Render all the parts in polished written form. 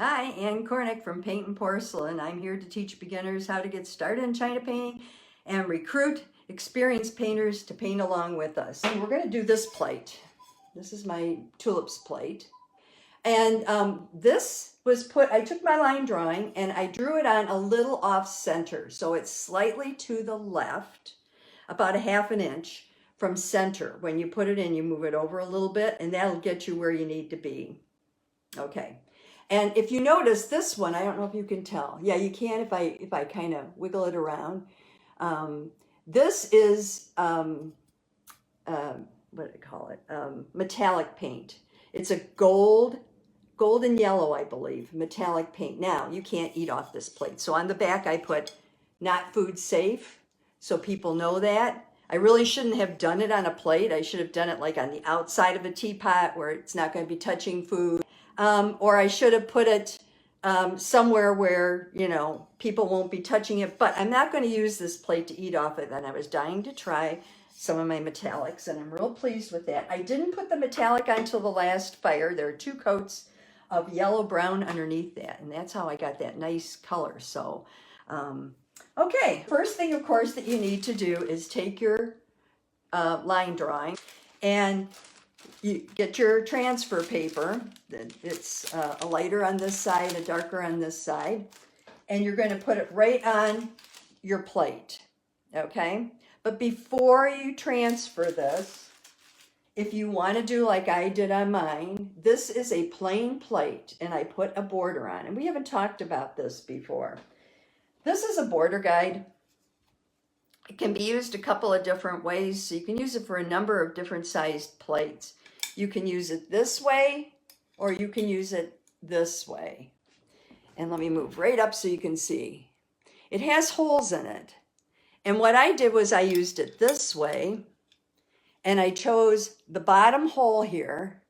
Hi, Ann Cornick from Paintnporcelain. I'm here to teach beginners how to get started in China painting and recruit experienced painters to paint along with us. And we're going to do this plate. This is my tulips plate. And this was I took my line drawing and I drew it on a little off center. So it's slightly to the left, about a half an inch from center. When you put it in, you move it over a little bit and that'll get you where you need to be. Okay. And if you notice this one, I don't know if you can tell. Yeah, you can if I kind of wiggle it around. This is, what do I call it? Metallic paint. It's a golden yellow, I believe, metallic paint. Now, you can't eat off this plate. So on the back, I put not food safe, so people know that. I really shouldn't have done it on a plate. I should have done it like on the outside of a teapot where it's not going to be touching food. Or I should have put it somewhere where, you know, people won't be touching it. But I'm not going to use this plate to eat off it. And I was dying to try some of my metallics, and I'm real pleased with that. I didn't put the metallic until the last fire. There are 2 coats of yellow-brown underneath that, and that's how I got that nice color. So, okay. First thing, of course, that you need to do is take your line drawing and you get your transfer paper. It's a lighter on this side, a darker on this side, and you're going to put it right on your plate, okay? But before you transfer this, if you want to do like I did on mine, this is a plain plate, and I put a border on, and we haven't talked about this before. This is a border guide. It can be used a couple of different ways, so you can use it for a number of different sized plates. You can use it this way, or you can use it this way. And let me move right up so you can see. It has holes in it. And what I did was I used it this way, and I chose the bottom hole here,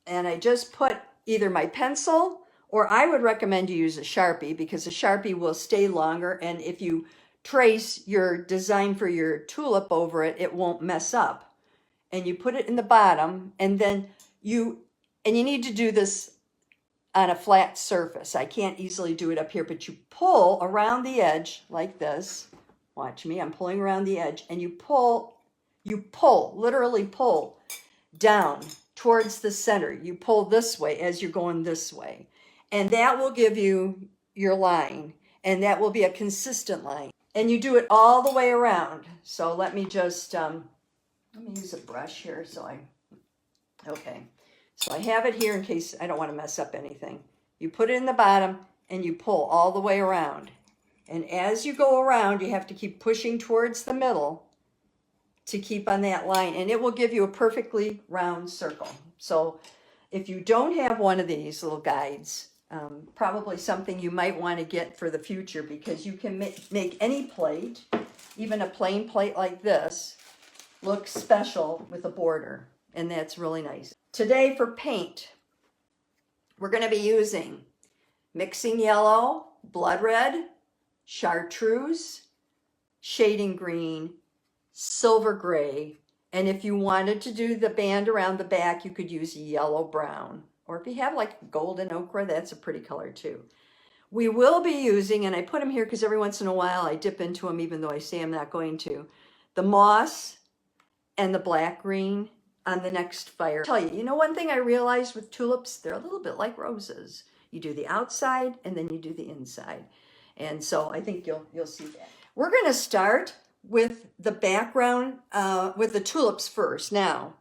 and I just put either my pencil, or I would recommend you use a Sharpie, because a Sharpie will stay longer, and if you trace your design for your tulip over it, it won't mess up. And you put it in the bottom, and then you need to do this on a flat surface. I can't easily do it up here, but you pull around the edge like this. Watch me, I'm pulling around the edge, and you pull, literally pull down towards the center. You pull this way as you're going this way. And that will give you your line, and that will be a consistent line. And you do it all the way around. So let me just, let me use a brush here okay. So I have it here in case I don't want to mess up anything. You put it in the bottom and you pull all the way around. And as you go around, you have to keep pushing towards the middle to keep on that line, and it will give you a perfectly round circle. So if you don't have one of these little guides, probably something you might want to get for the future, because you can make any plate, even a plain plate like this, look special with a border, and that's really nice. Today for paint, we're going to be using mixing yellow, blood red, chartreuse, shading green, silver gray, and if you wanted to do the band around the back, you could use yellow brown, or if you have like golden ochre, that's a pretty color too. We will be using, and I put them here because every once in a while I dip into them even though I say I'm not going to, the moss and the black green on the next fire. I'll tell you, one thing I realized with tulips, they're a little bit like roses. You do the outside and then you do the inside. And so I think you'll see that. We're going to start with the background, with the tulips first. Now,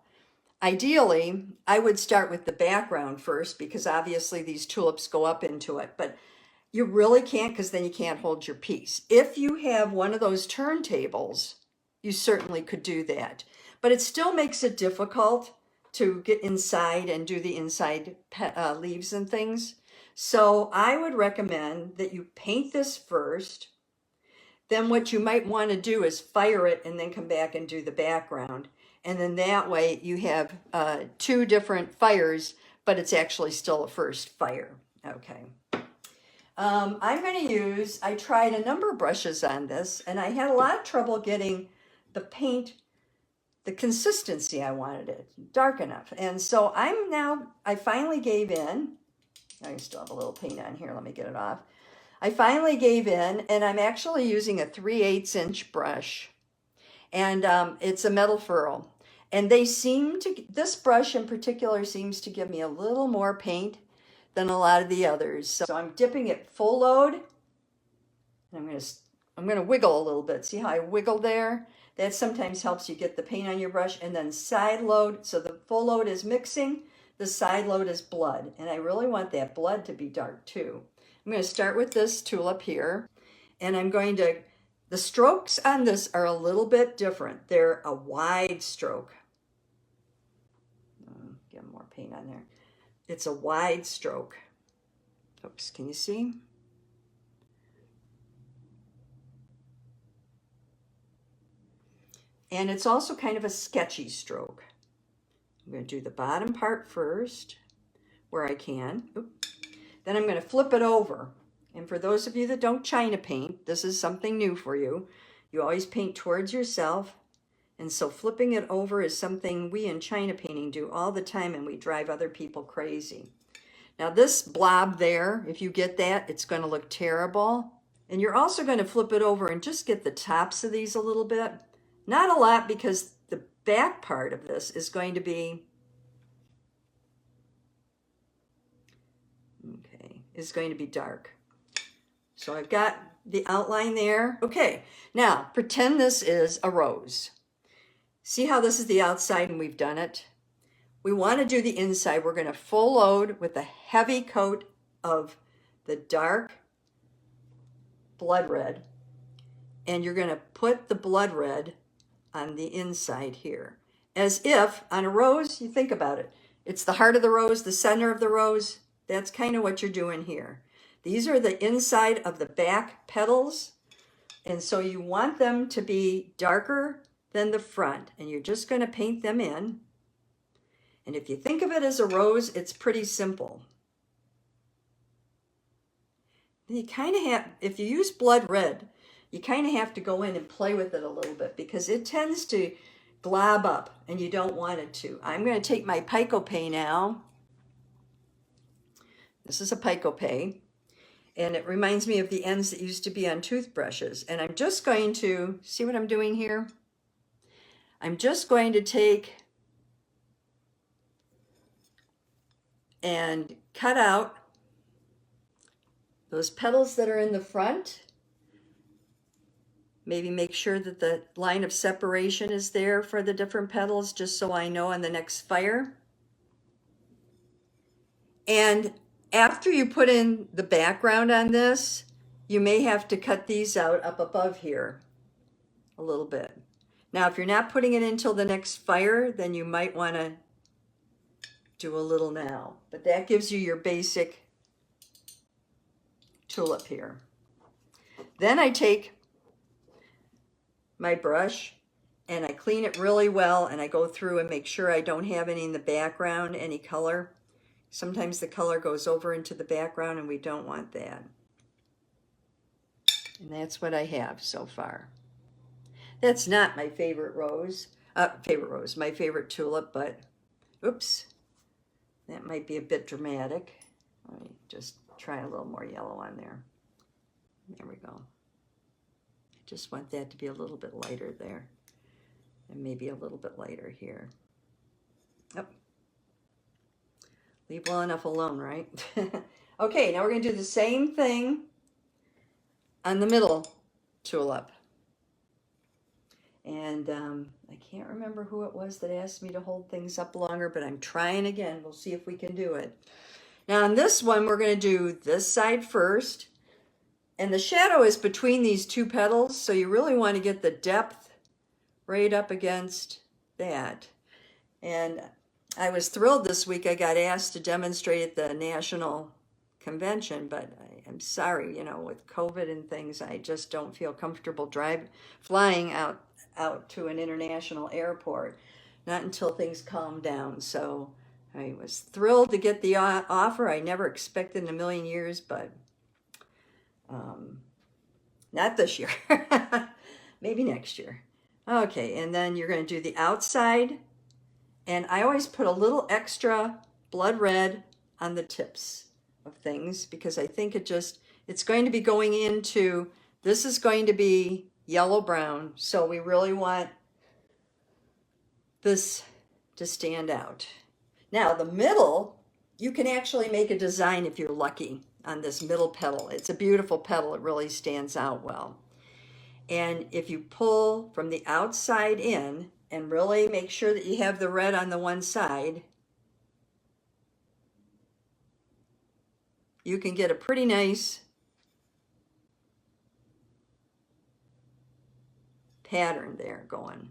ideally, I would start with the background first, because obviously these tulips go up into it, but you really can't, because then you can't hold your piece. If you have one of those turntables, you certainly could do that. But it still makes it difficult to get inside and do the inside leaves and things. So I would recommend that you paint this first. Then what you might want to do is fire it and then come back and do the background. And then that way you have 2 different fires, but it's actually still a first fire. Okay. I'm going to use, I tried a number of brushes on this, and I had a lot of trouble getting the paint, the consistency I wanted it, dark enough. And so I finally gave in, I still have a little paint on here. Let me get it off. I finally gave in, and I'm actually using a 3/8 inch brush, and it's a metal ferrule. And they seem to, this brush in particular seems to give me a little more paint than a lot of the others. So I'm dipping it full load. And I'm gonna wiggle a little bit. See how I wiggle there? That sometimes helps you get the paint on your brush. And then side load, so the full load is mixing, the side load is blood. And I really want that blood to be dark too. I'm gonna start with this tulip here, and I'm going to, the strokes on this are a little bit different. They're a wide stroke. Get more paint on there. It's a wide stroke. Oops, can you see? And it's also kind of a sketchy stroke. I'm going to do the bottom part first, where I can. Oops. Then I'm going to flip it over. And for those of you that don't China paint, this is something new for you. You always paint towards yourself. And so flipping it over is something we in China painting do all the time, and we drive other people crazy. Now this blob there, if you get that, it's going to look terrible. And you're also going to flip it over and just get the tops of these a little bit. Not a lot, because the back part of this is going to be, okay, is going to be dark. So I've got the outline there. Okay, now pretend this is a rose. See how this is the outside and we've done it? We want to do the inside. We're going to full load with a heavy coat of the dark blood red. And you're going to put the blood red on the inside here. As if on a rose, you think about it. It's the heart of the rose, the center of the rose. That's kind of what you're doing here. These are the inside of the back petals. And so you want them to be darker than the front, and you're just going to paint them in. And if you think of it as a rose, it's pretty simple. You kind of have, if you use blood red, you kind of have to go in and play with it a little bit, because it tends to glob up and you don't want it to. I'm going to take my Pico-Pay now. This is a Pico-Pay, and it reminds me of the ends that used to be on toothbrushes. And I'm just going to, see what I'm doing here? I'm just going to take and cut out those petals that are in the front. Maybe make sure that the line of separation is there for the different petals, just so I know on the next fire. And after you put in the background on this, you may have to cut these out up above here a little bit. Now, if you're not putting it in until the next fire, then you might want to do a little now. But that gives you your basic tulip here. Then I take my brush and I clean it really well, and I go through and make sure I don't have any in the background, any color. Sometimes the color goes over into the background and we don't want that. And that's what I have so far. That's not my favorite rose, my favorite tulip, but oops, that might be a bit dramatic. Let me just try a little more yellow on there. There we go. I just want that to be a little bit lighter there, and maybe a little bit lighter here. Yep. Leave well enough alone, right? Okay, now we're going to do the same thing on the middle tulip. And I can't remember who it was that asked me to hold things up longer, but I'm trying again. We'll see if we can do it. Now on this one, we're going to do this side first. And the shadow is between these two petals, so you really want to get the depth right up against that. And I was thrilled this week I got asked to demonstrate at the National Convention, but I'm sorry, you know, with COVID and things, I just don't feel comfortable flying out to an international airport, not until things calm down. So I was thrilled to get the offer. I never expected in a million years, but not this year. Maybe next year. Okay, and then you're going to do the outside, and I always put a little extra blood red on the tips of things because I think it's going to be going into, this is going to be yellow brown. So we really want this to stand out. Now the middle, you can actually make a design if you're lucky on this middle petal. It's a beautiful petal. It really stands out well. And if you pull from the outside in and really make sure that you have the red on the one side, you can get a pretty nice pattern there going.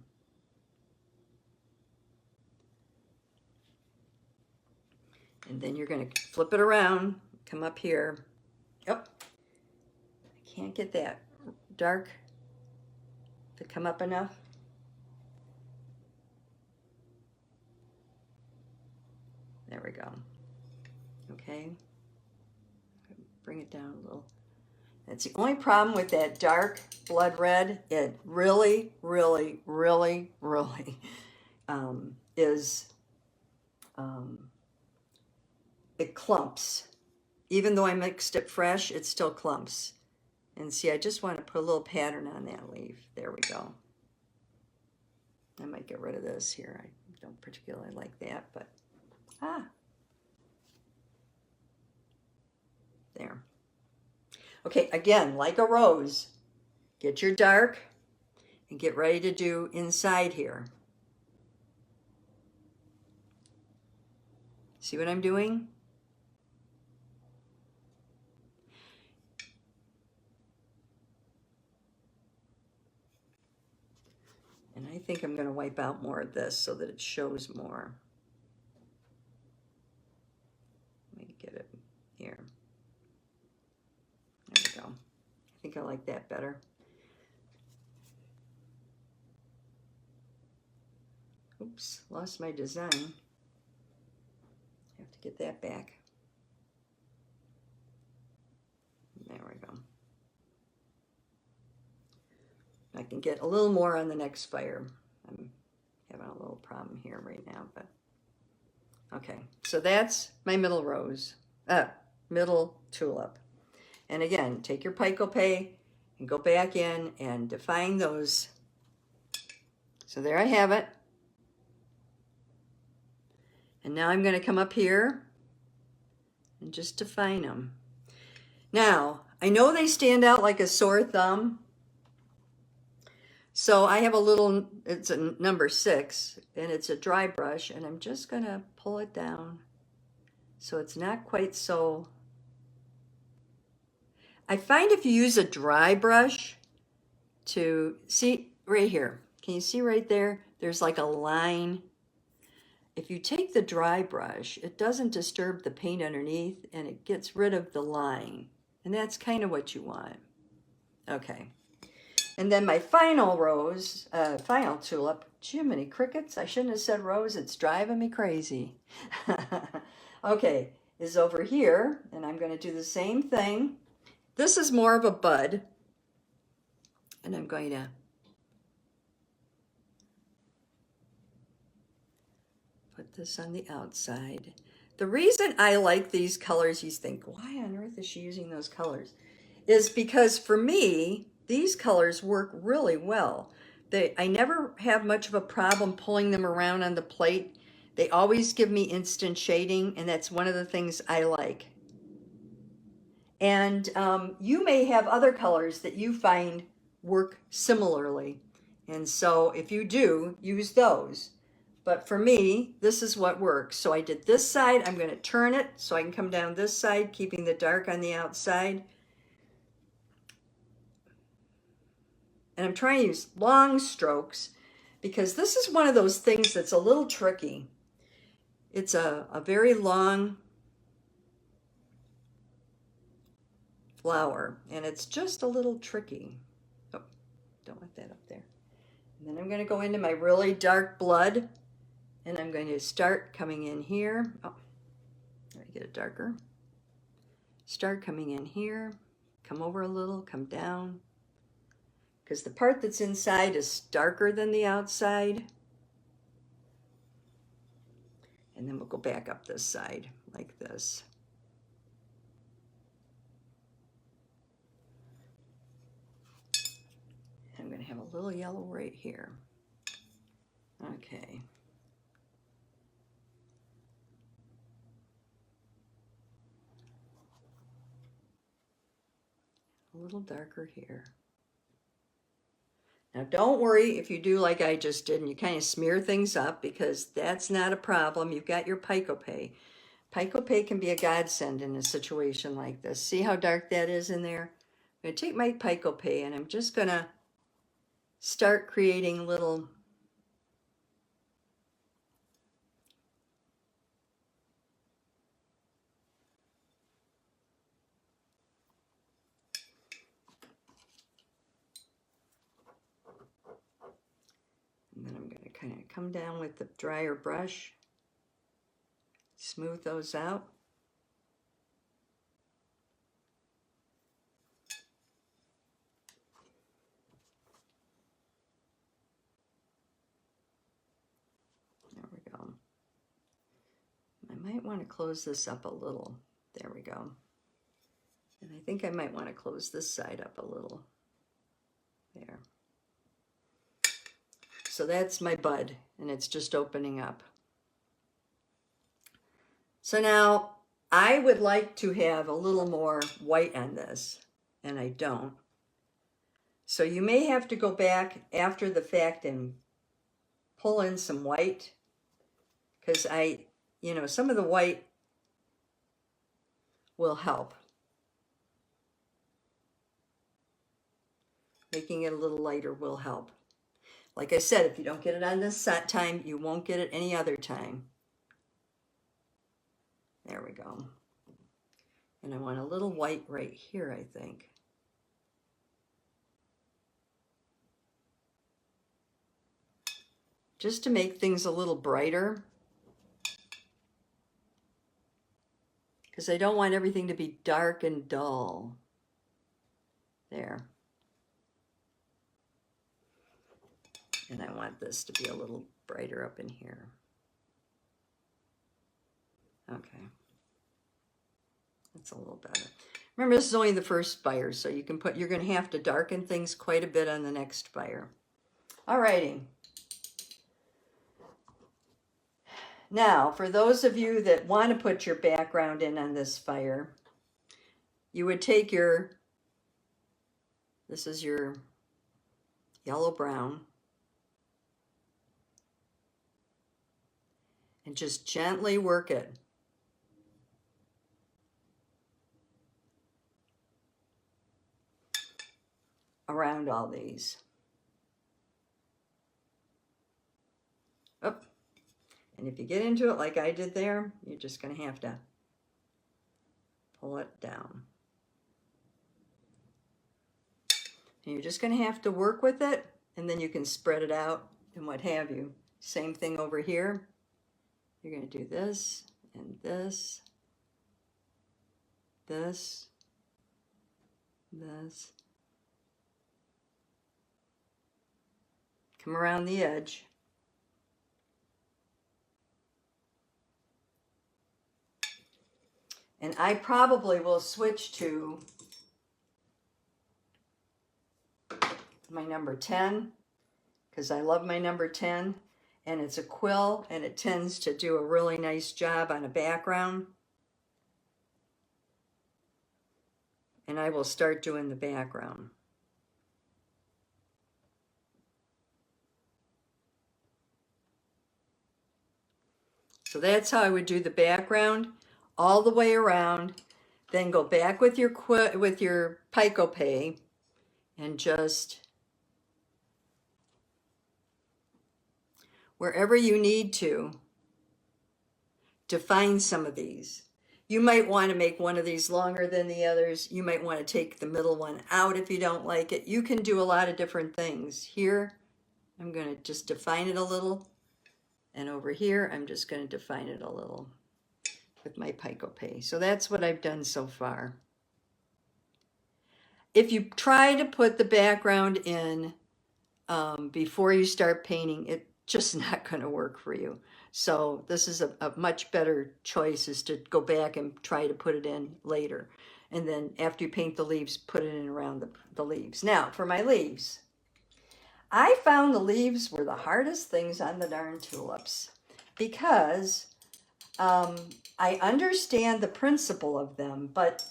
And then you're going to flip it around, come up here. Oh, I can't get that dark to come up enough. There we go. Okay. Bring it down a little. That's the only problem with that dark blood red. It really, really, really, really is, it clumps. Even though I mixed it fresh, it still clumps. And see, I just want to put a little pattern on that leaf. There we go. I might get rid of this here. I don't particularly like that, but there. Okay, again, like a rose, get your dark and get ready to do inside here. See what I'm doing? And I think I'm going to wipe out more of this so that it shows more. Let me get it here. There we go. I think I like that better. Oops, lost my design. Have to get that back. There we go. I can get a little more on the next fire. I'm having a little problem here right now, but okay. So that's my middle rose, middle tulip. And again, take your Paintnporcelain and go back in and define those. So there I have it. And now I'm going to come up here and just define them. Now, I know they stand out like a sore thumb. So I have a little, it's a number 6, and it's a dry brush, and I'm just going to pull it down so it's not quite so. I find if you use a dry brush to, see right here, can you see right there? There's like a line. If you take the dry brush, it doesn't disturb the paint underneath, and it gets rid of the line. And that's kind of what you want. Okay. And then my final rose, final tulip, Jiminy Crickets, I shouldn't have said rose, it's driving me crazy. Okay, is over here, and I'm going to do the same thing. This is more of a bud, and I'm going to put this on the outside. The reason I like these colors, you think, why on earth is she using those colors? Is because for me, these colors work really well. I never have much of a problem pulling them around on the plate. They always give me instant shading, and that's one of the things I like. And you may have other colors that you find work similarly. And so if you do, use those. But for me, this is what works. So I did this side. I'm going to turn it so I can come down this side, keeping the dark on the outside. And I'm trying to use long strokes because this is one of those things that's a little tricky. It's a very long flower, and it's just a little tricky. Oh, don't want that up there. And then I'm going to go into my really dark blood, and I'm going to start coming in here. Oh, let me get it darker. Start coming in here, come over a little, come down. Because the part that's inside is darker than the outside. And then we'll go back up this side like this. going to have a little yellow right here. Okay. A little darker here. Now don't worry if you do like I just did and you kind of smear things up, because that's not a problem. You've got your Paintnporcelain. Paintnporcelain can be a godsend in a situation like this. See how dark that is in there? I'm going to take my Paintnporcelain and I'm just going to start creating little and then I'm going to kind of come down with the drier brush, smooth those out. There we go. I might want to close this up a little. There we go. And I think I might want to close this side up a little. There. So that's my bud, and it's just opening up. So now I would like to have a little more white on this, and I don't. So you may have to go back after the fact and pull in some white, because some of the white will help. Making it a little lighter will help. Like I said, if you don't get it on this time, you won't get it any other time. There we go. And I want a little white right here, I think. Just to make things a little brighter. Because I don't want everything to be dark and dull. There. And I want this to be a little brighter up in here. Okay. That's a little better. Remember, this is only the first fire, so you're going to have to darken things quite a bit on the next fire. Alrighty. Now, for those of you that want to put your background in on this fire, you would take this is your yellow-brown, and just gently work it. Around all these. Up. And if you get into it like I did there, you're just going to have to pull it down. And you're just going to have to work with it, and then you can spread it out and what have you. Same thing over here. You're going to do this and this, this, this. Come around the edge. And I probably will switch to my number 10, because I love my number 10. And it's a quill, and it tends to do a really nice job on a background. And I will start doing the background. So that's how I would do the background all the way around. Then go back with your Paintnporcelain and just wherever you need to define some of these. You might want to make one of these longer than the others. You might want to take the middle one out if you don't like it. You can do a lot of different things. Here, I'm going to just define it a little. And over here, I'm just going to define it a little with my Paintnporcelain. So that's what I've done so far. If you try to put the background in before you start painting, it's just not going to work for you. So this is a much better choice, is to go back and try to put it in later. And then after you paint the leaves, put it in around the leaves. Now, for my leaves, I found the leaves were the hardest things on the darn tulips because um, I understand the principle of them, but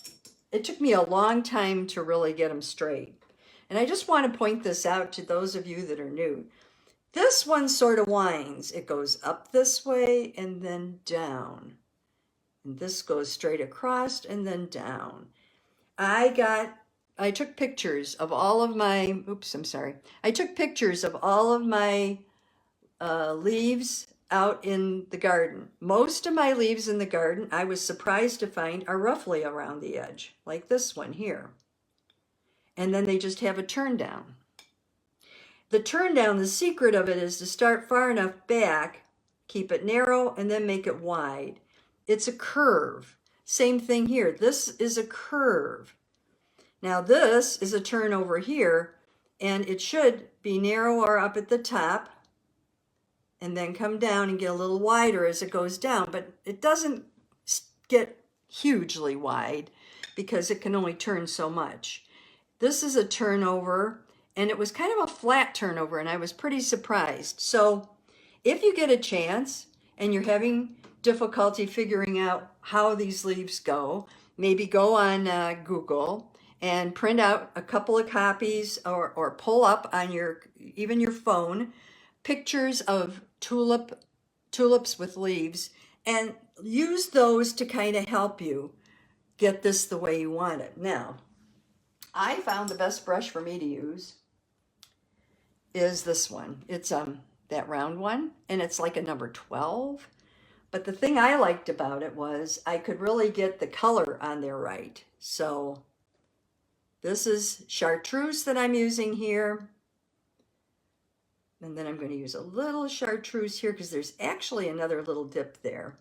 it took me a long time to really get them straight. And I just want to point this out to those of you that are new. This one sort of winds. It goes up this way and then down. And this goes straight across and then down. I took pictures of all of my, oops, I'm sorry. I took pictures of all of my leaves out in the garden. Most of my leaves in the garden, I was surprised to find, are roughly around the edge, like this one here. And then they just have a turn down. The turn down, the secret of it is to start far enough back, keep it narrow, and then make it wide. It's a curve. Same thing here. This is a curve. Now this is a turn over here, and it should be narrower up at the top and then come down and get a little wider as it goes down, but it doesn't get hugely wide because it can only turn so much. This is a turnover, and it was kind of a flat turnover, and I was pretty surprised. So if you get a chance and you're having difficulty figuring out how these leaves go, maybe go on Google and print out a couple of copies or pull up on even your phone pictures of tulips with leaves and use those to kind of help you get this the way you want it. Now, I found the best brush for me to use is this one. It's that round one, and it's like a number 12. But the thing I liked about it was I could really get the color on there right. So this is chartreuse that I'm using here. And then I'm going to use a little chartreuse here because there's actually another little dip there.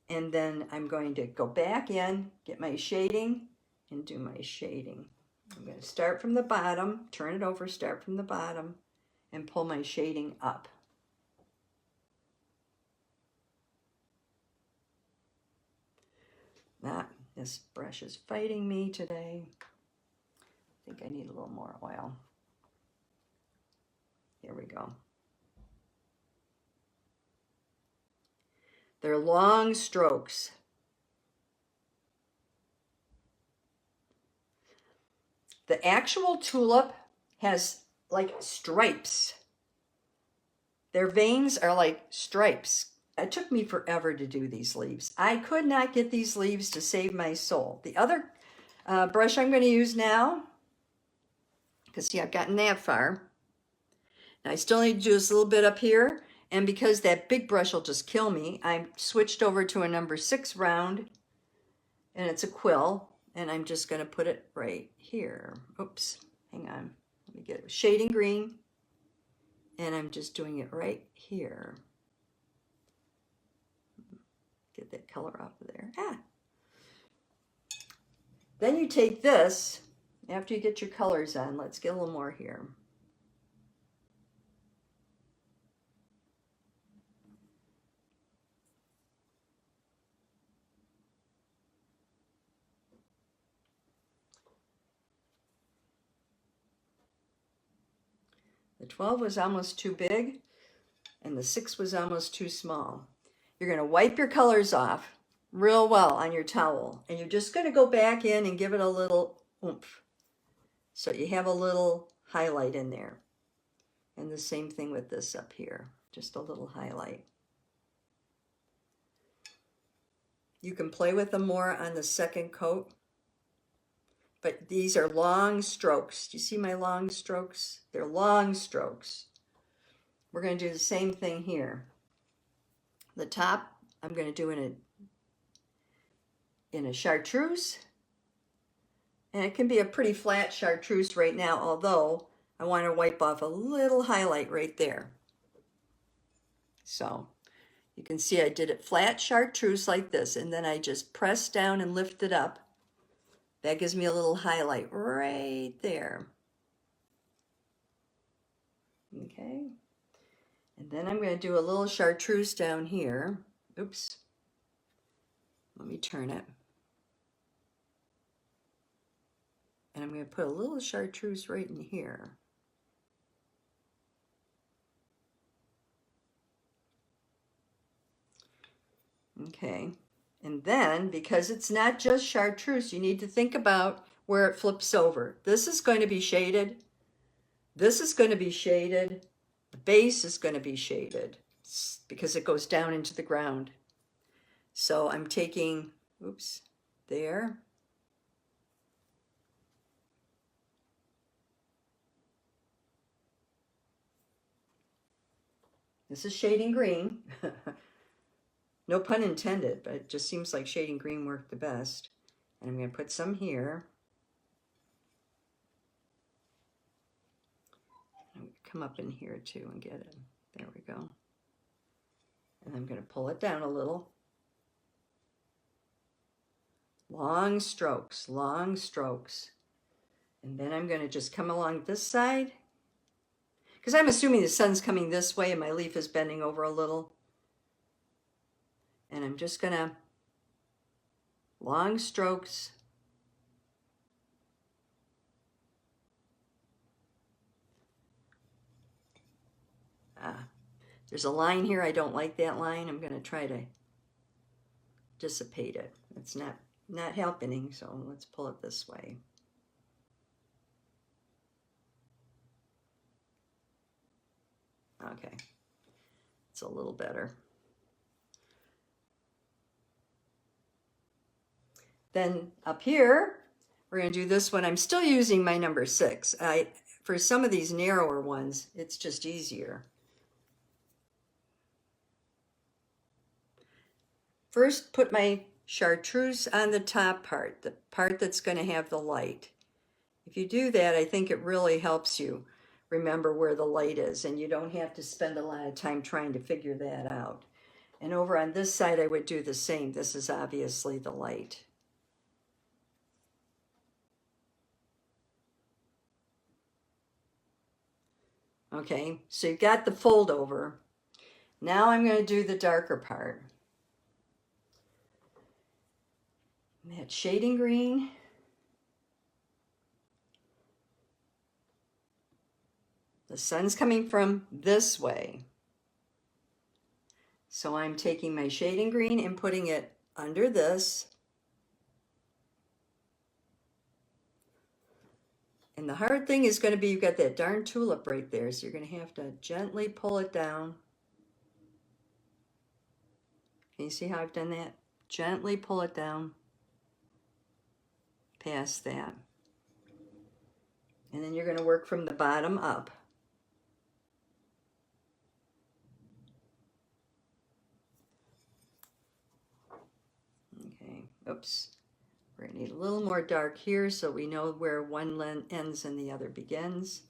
And then I'm going to go back in, get my shading, and do my shading. I'm going to start from the bottom, turn it over, start from the bottom, and pull my shading up. This brush is fighting me today. I think I need a little more oil. Here we go. They're long strokes. The actual tulip has like stripes. Their veins are like stripes. It took me forever to do these leaves. I could not get these leaves to save my soul. The other brush I'm going to use now, because see, I've gotten that far. Now I still need to do this a little bit up here, and because that big brush will just kill me, I switched over to a number 6 round, and it's a quill, and I'm just going to put it right here. Oops, hang on. Let me get it. Shading green, and I'm just doing it right here. Get that color off of there. Then you take this, after you get your colors on, let's get a little more here. The 12 was almost too big, and the 6 was almost too small. You're going to wipe your colors off real well on your towel, and you're just going to go back in and give it a little oomph. So you have a little highlight in there. And the same thing with this up here, just a little highlight. You can play with them more on the second coat, but these are long strokes. Do you see my long strokes? They're long strokes. We're going to do the same thing here. The top, I'm going to do in a chartreuse, and it can be a pretty flat chartreuse right now, although I want to wipe off a little highlight right there. So you can see I did it flat chartreuse like this, and then I just press down and lift it up. That gives me a little highlight right there. Okay. And then I'm going to do a little chartreuse down here. Oops. Let me turn it. And I'm going to put a little chartreuse right in here. Okay. And then, because it's not just chartreuse, you need to think about where it flips over. This is going to be shaded. This is going to be shaded. The base is going to be shaded because it goes down into the ground. So I'm taking, oops, there. This is shading green. No pun intended, but it just seems like shading green worked the best. And I'm going to put some here. I'm going to come up in here too and get it. There we go. And I'm going to pull it down a little. Long strokes, long strokes. And then I'm going to just come along this side. Because I'm assuming the sun's coming this way and my leaf is bending over a little. And I'm just going to, long strokes. There's a line here. I don't like that line. I'm going to try to dissipate it. It's not happening, so let's pull it this way. Okay, it's a little better. Then up here, we're going to do this one. I'm still using my number 6. For some of these narrower ones, it's just easier. First, put my chartreuse on the top part, the part that's going to have the light. If you do that, I think it really helps you remember where the light is, and you don't have to spend a lot of time trying to figure that out. And over on this side, I would do the same. This is obviously the light. Okay, so you've got the fold over. Now I'm going to do the darker part. That shading green. The sun's coming from this way. So I'm taking my shading green and putting it under this. And the hard thing is going to be, you've got that darn tulip right there, so you're going to have to gently pull it down. Can you see how I've done that? Gently pull it down past that. And then you're going to work from the bottom up. Okay, oops. We're going to need a little more dark here so we know where one ends and the other begins.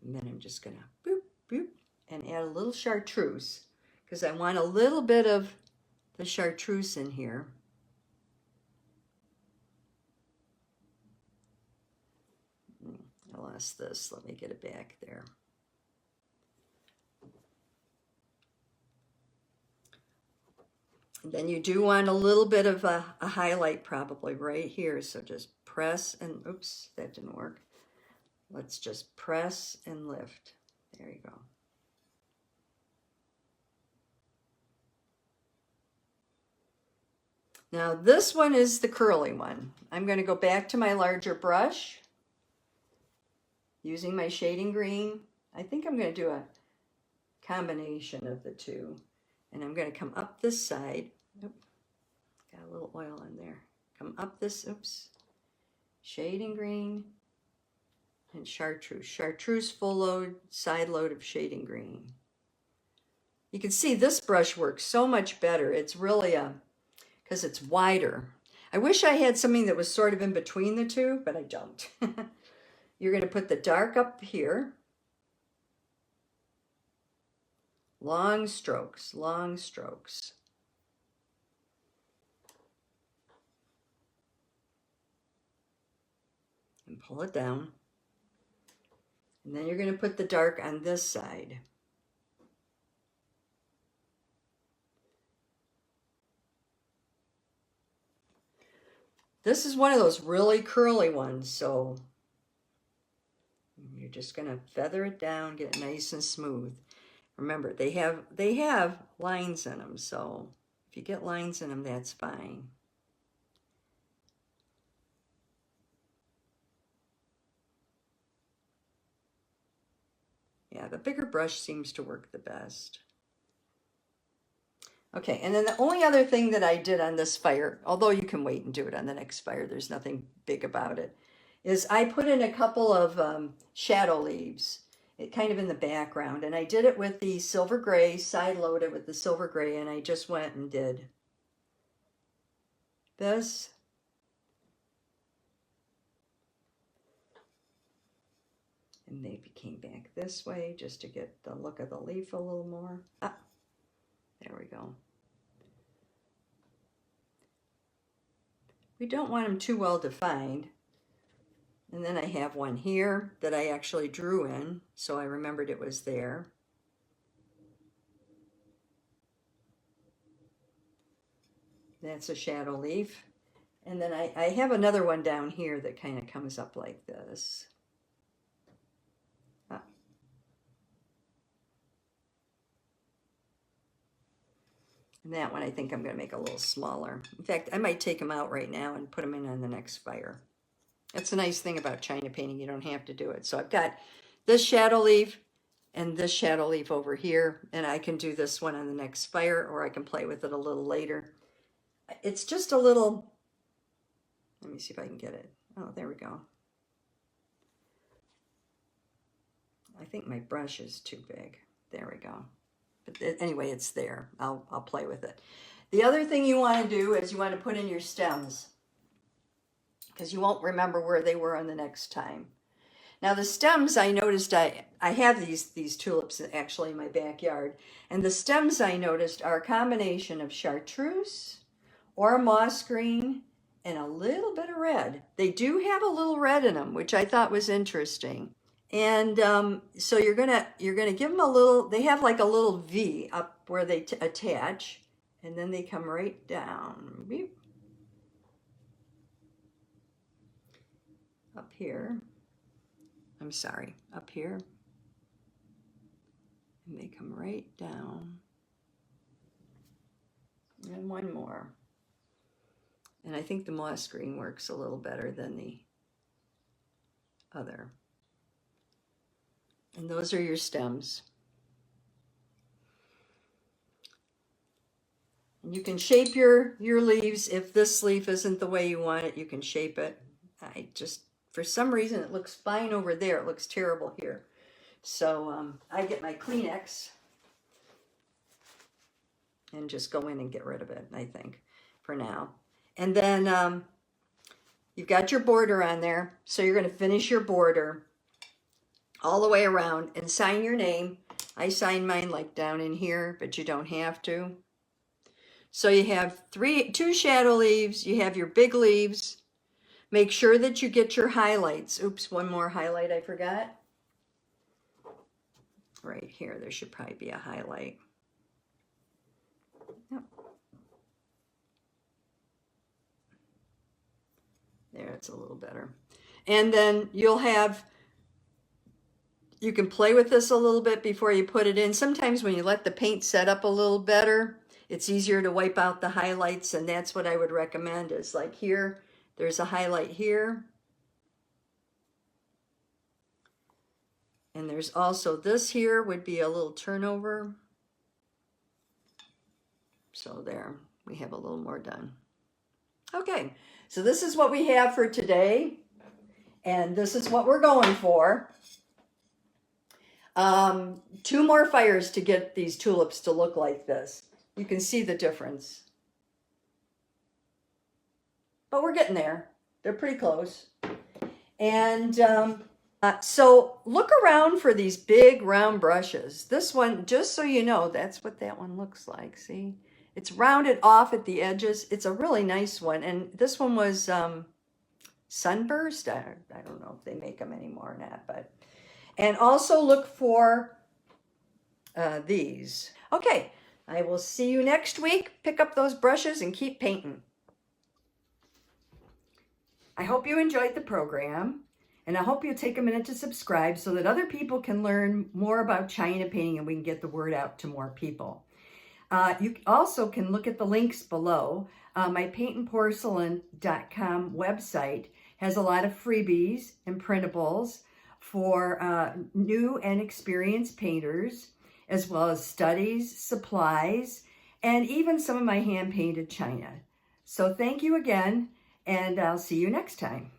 And then I'm just going to boop, boop, and add a little chartreuse because I want a little bit of the chartreuse in here. I lost this. Let me get it back there. Then you do want a little bit of a highlight probably right here. So just press and, oops, that didn't work. Let's just press and lift. There you go. Now this one is the curly one. I'm going to go back to my larger brush using my shading green. I think I'm going to do a combination of the two. And I'm going to come up this side. Oop, got a little oil in there. Come up this, oops, shading green and chartreuse. Chartreuse full load, side load of shading green. You can see this brush works so much better. It's really because it's wider. I wish I had something that was sort of in between the two, but I don't. You're going to put the dark up here. Long strokes, long strokes. And pull it down. And then you're going to put the dark on this side. This is one of those really curly ones, so you're just going to feather it down, get it nice and smooth. Remember, they have lines in them, so If you get lines in them, that's fine. Yeah, the bigger brush seems to work the best. Okay, and then the only other thing that I did on this fire, although you can wait and do it on the next fire, there's nothing big about it, is I put in a couple of shadow leaves, kind of in the background, and I did it with the silver gray, side loaded with the silver gray, and I just went and did this. And maybe came back this way just to get the look of the leaf a little more. Ah, there we go. We don't want them too well defined. And then I have one here that I actually drew in, so I remembered it was there. That's a shadow leaf. And then I have another one down here that kind of comes up like this. Ah. And that one I think I'm going to make a little smaller. In fact, I might take them out right now and put them in on the next fire. That's the nice thing about China painting. You don't have to do it. So I've got this shadow leaf and this shadow leaf over here, and I can do this one on the next fire, or I can play with it a little later. It's just a little, let me see if I can get it. Oh, there we go. I think my brush is too big. There we go. But anyway, it's there. I'll play with it. The other thing you want to do is you want to put in your stems, because you won't remember where they were on the next time. Now the stems, I noticed I have these tulips actually in my backyard, and the stems I noticed are a combination of chartreuse or moss green and a little bit of red. They do have a little red in them, which I thought was interesting. And so you're gonna give them a little. They have like a little V up where they attach, and then they come right down. Beep. Up here, I'm sorry, up here, and they come right down, and one more, and I think the moss green works a little better than the other, and those are your stems. And you can shape your leaves. If this leaf isn't the way you want it, you can shape it. I just, for some reason, it looks fine over there. It looks terrible here. So I get my Kleenex and just go in and get rid of it, I think, for now. And then you've got your border on there. So you're going to finish your border all the way around and sign your name. I sign mine like down in here, but you don't have to. So you have two shadow leaves. You have your big leaves. Make sure that you get your highlights. Oops, one more highlight I forgot. Right here, there should probably be a highlight. Yep. There, it's a little better. And then you can play with this a little bit before you put it in. Sometimes when you let the paint set up a little better, it's easier to wipe out the highlights, and that's what I would recommend, is like here, there's a highlight here. And there's also this here would be a little turnover. So there, we have a little more done. Okay, so this is what we have for today. And this is what we're going for. 2 more fires to get these tulips to look like this. You can see the difference. But we're getting there. They're pretty close. And so look around for these big round brushes. This one, just so you know, that's what that one looks like. See? It's rounded off at the edges. It's a really nice one. And this one was Sunburst. I don't know if they make them anymore or not. But, and also look for these. Okay, I will see you next week. Pick up those brushes and keep painting. I hope you enjoyed the program, and I hope you'll take a minute to subscribe so that other people can learn more about China painting and we can get the word out to more people. You also can look at the links below. My paintnporcelain.com website has a lot of freebies and printables for new and experienced painters, as well as studies, supplies, and even some of my hand-painted china. So thank you again, and I'll see you next time.